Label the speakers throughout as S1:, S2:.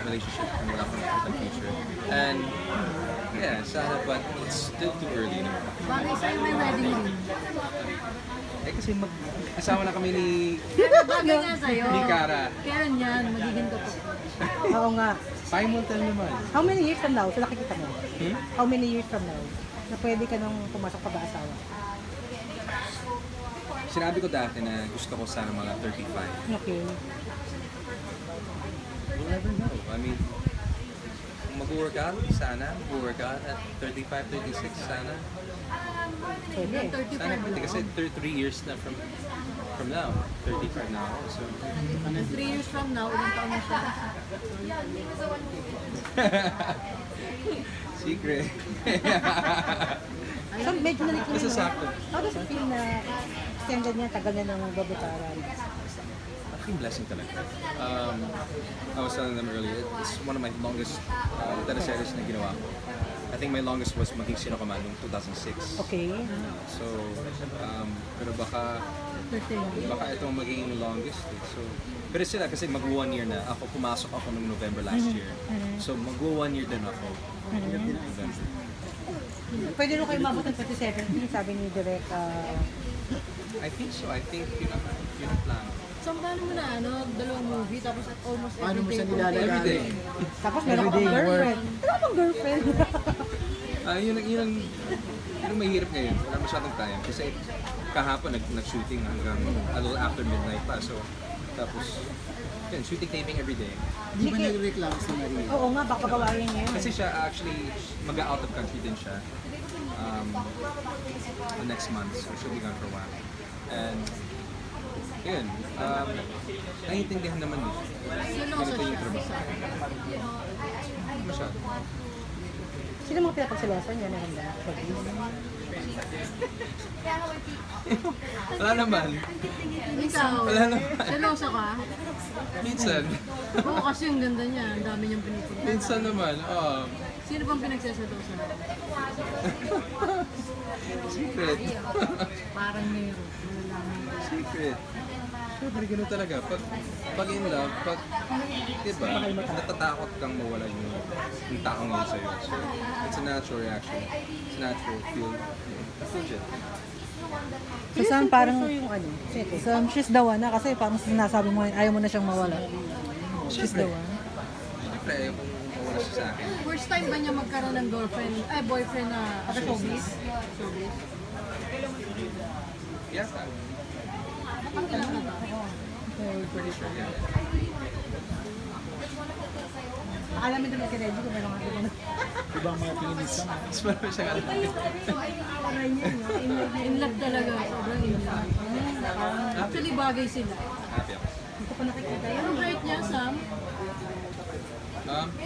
S1: relationship kung wala akong nakita future. And yeah, sana, but it's still too early naman.
S2: Bagay sa'yo may wedding ring.
S1: Eh kasi mag-asawa na kami ni
S2: Bagay nga sa'yo.
S1: Ni Cara.
S2: Kailan yan? Magiging totoo.
S3: Oo nga.
S1: Time will tell naman.
S3: How many years from now? So nakikita mo?
S1: Hmm?
S3: How many years from now? Na pwede ka nang pumasok pa ba asawa?
S1: Sinabi ko dati na gusto ko sana mga 35.
S3: Okay.
S1: We'll never know. I mean, kung mag-work out, sana. Mag-work out at 35, 36, sana.
S3: Pwede.
S2: 35
S1: Sana pwede
S2: na.
S1: kasi 3 years na from now. 35 na ako. So,
S2: 3 years from now, ilang taon na siya.
S1: secret.
S3: So medyo nalikot
S1: Basta
S3: na.
S1: sakto.
S3: How does it feel na extended niya, tagal na ng babutaran?
S1: Malaking blessing talaga. I was telling them earlier, it's one of my longest teleseries na ginawa ko. I think my longest was Maging Sino Ka Man noong 2006.
S3: Okay.
S1: So, pero baka ito ang magiging longest. Eh. So, pero sila kasi mag-1 year na. Ako, pumasok ako noong November last year. So, mag-1 year din ako. November.
S3: Pwede rin kayo mabot ng 2017, sabi ni Direk.
S1: I think so. I think yun ang plan.
S2: So, paano mo na, dalawang movie, tapos almost
S4: Paano mo
S2: every
S4: siya
S2: day.
S4: nilalagay?
S1: Every day.
S3: Tapos meron ka pang
S4: Everyday
S3: girlfriend. Wala pang girlfriend.
S1: Yun ang mahirap ngayon. Wala masyadong time. Kasi kahapon nag-shooting hanggang a little after midnight pa. So, tapos, yun, shooting taping every day.
S4: Di ba nagreklamo si Maria?
S3: Oo nga, baka bawain niya yun.
S1: Kasi siya actually, mag-out of country din siya. The next month. So, she'll be gone for a while. And, yun, naiintindihan naman niya.
S2: Seryoso
S1: Ganito yung
S2: siya.
S1: trabaho. Masyado.
S3: Sino mga pinapagsilosan niya na handa?
S1: Wala naman.
S2: Ikaw,
S1: Wala naman.
S2: seryoso ka?
S1: Minsan.
S2: Oo, kasi yung ganda niya, ang dami niyang pinupunta.
S1: Minsan naman,
S2: Sino bang pinagsasadosan?
S1: secret.
S2: Parang meron. Malalaman.
S1: Secret. Siyempre, ganun talaga. Pag in love, diba, natatakot kang mawala yung taong yun sa'yo. So, it's a natural reaction. It's a natural feel. Feel it.
S5: So Sam, parang,
S3: yung ano? Sige.
S5: Sam, she's the one na kasi parang sinasabi mo, ayaw mo na siyang mawala. She's the one.
S1: Siyempre, ayaw kong mawala siya sa akin.
S2: First time ba niya magkaroon ng boyfriend na showbiz? Showbiz?
S1: Yata.
S2: Ang ilan na ba?
S1: Pretty sure, yeah.
S3: Alamin naman si Reggie kung meron nga doon.
S4: Diba ang mga pinimisa mo?
S1: Mas marami siyang alam.
S2: In love talaga. Sobrang in love. Actually, bagay sila.
S1: Happy ako.
S3: Hindi ko pa nakikita yun.
S2: Anong height niya, Sam?
S1: 5, 6,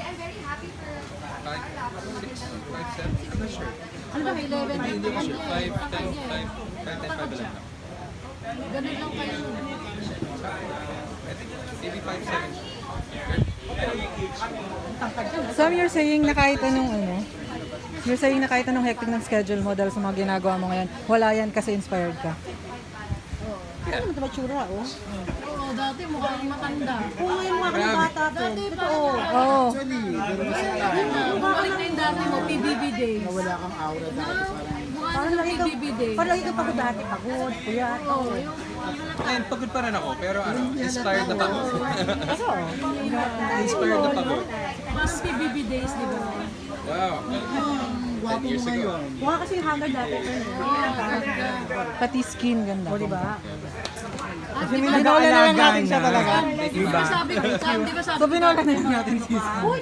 S1: 5, 7? I'm not sure.
S2: Ano ba, 11?
S1: Hindi ko sure. 5, 10, 5, 5 lang.
S2: Ganun lang kayo.
S1: I think maybe 5, 7.
S5: Sam, you're saying na kahit anong you're saying na kahit anong hectic ng schedule mo dahil sa mga ginagawa mo ngayon, wala yan kasi inspired ka.
S3: Ano naman ito matsura, oh?
S2: Oo, dati mukhang matanda.
S3: Oo, ngayon mga ka ng bata,
S2: Dati
S3: friend.
S2: pa.
S3: Totoo.
S5: Oo.
S4: Actually, pero sa tayo,
S2: Bumalik na yung dati mo, PBB days.
S4: wala kang aura dati.
S2: Mukha
S3: Parang
S2: na
S3: lagi
S2: ng
S3: kang,
S2: PBB days.
S3: parang lagi kang pagod dati, pagod, puyat.
S2: Oo, yung
S1: And pagod pa rin ako, pero inspired na pagod.
S3: Kaso,
S1: Inspired na pagod.
S2: mas PBB days, di ba?
S1: Wow.
S4: Gwapo
S1: 10 years
S4: mo
S1: ago.
S4: ngayon.
S3: mukha kasi yung hanggang dati, friend.
S5: Pati skin, ganda.
S3: O, diba?
S2: At
S5: Kasi
S2: di ba,
S5: binola na lang natin siya talaga.
S2: di ba sabi ko, Sam, di ba sabi
S5: So
S2: ko,
S5: binola na lang natin si Sam.
S3: Uy,